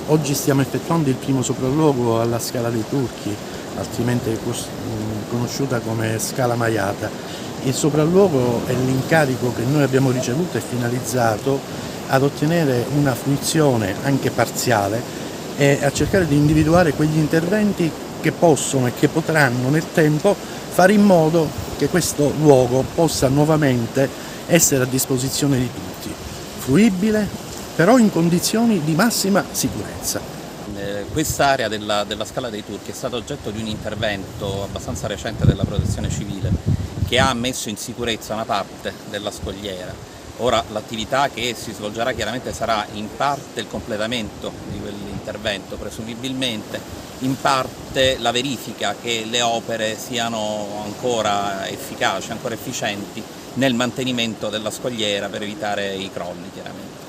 Oggi stiamo effettuando il primo sopralluogo alla Scala dei Turchi, altrimenti conosciuta come Scala Maiata. Il sopralluogo e l'incarico che noi abbiamo ricevuto è finalizzato ad ottenere una fruizione anche parziale e a cercare di individuare quegli interventi che possono e che potranno nel tempo fare in modo che questo luogo possa nuovamente essere a disposizione di tutti, fruibile, però in condizioni di massima sicurezza. Quest'area della Scala dei Turchi è stata oggetto di un intervento abbastanza recente della Protezione Civile che ha messo in sicurezza una parte della scogliera. Ora l'attività che si svolgerà chiaramente sarà in parte il completamento di quell'intervento, presumibilmente, in parte la verifica che le opere siano ancora efficaci, ancora efficienti nel mantenimento della scogliera per evitare i crolli chiaramente.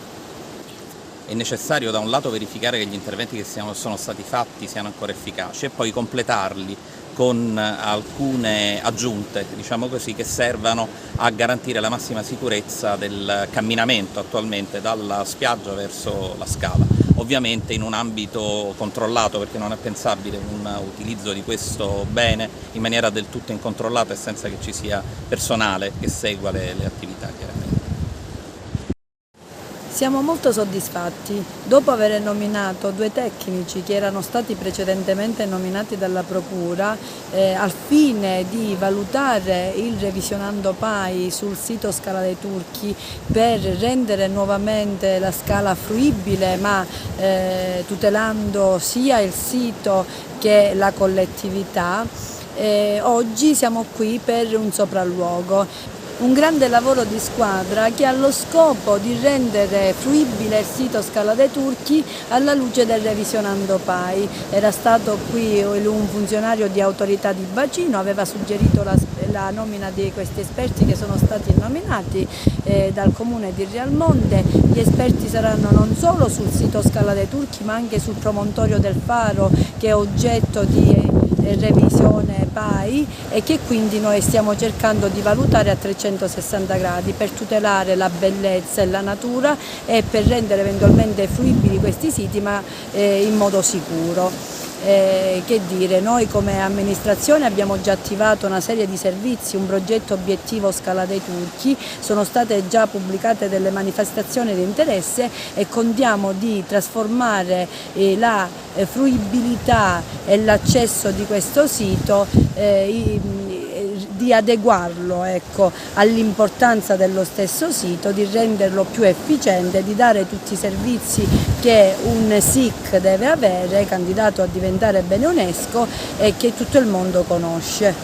È necessario da un lato verificare che gli interventi che sono stati fatti siano ancora efficaci e poi completarli con alcune aggiunte, diciamo così, che servano a garantire la massima sicurezza del camminamento attualmente dalla spiaggia verso la scala. Ovviamente in un ambito controllato, perché non è pensabile un utilizzo di questo bene in maniera del tutto incontrollata e senza che ci sia personale che segua le attività chiaramente. Siamo molto soddisfatti. Dopo aver nominato 2 tecnici che erano stati precedentemente nominati dalla Procura al fine di valutare il revisionando PAI sul sito Scala dei Turchi per rendere nuovamente la scala fruibile ma tutelando sia il sito che la collettività, oggi siamo qui per un sopralluogo. Un grande lavoro di squadra che ha lo scopo di rendere fruibile il sito Scala dei Turchi alla luce del revisionando PAI. Era stato qui un funzionario di autorità di bacino, aveva suggerito la nomina di questi esperti che sono stati nominati dal comune di Realmonte. Gli esperti saranno non solo sul sito Scala dei Turchi ma anche sul promontorio del Faro, che è oggetto di revisione PAI e che quindi noi stiamo cercando di valutare a 360 gradi per tutelare la bellezza e la natura e per rendere eventualmente fruibili questi siti ma in modo sicuro. Che dire, noi come amministrazione abbiamo già attivato una serie di servizi, un progetto obiettivo Scala dei Turchi, sono state già pubblicate delle manifestazioni di interesse e contiamo di trasformare la fruibilità e l'accesso di questo sito, di adeguarlo all'importanza dello stesso sito, di renderlo più efficiente, di dare tutti i servizi che un SIC deve avere, candidato a diventare bene UNESCO e che tutto il mondo conosce.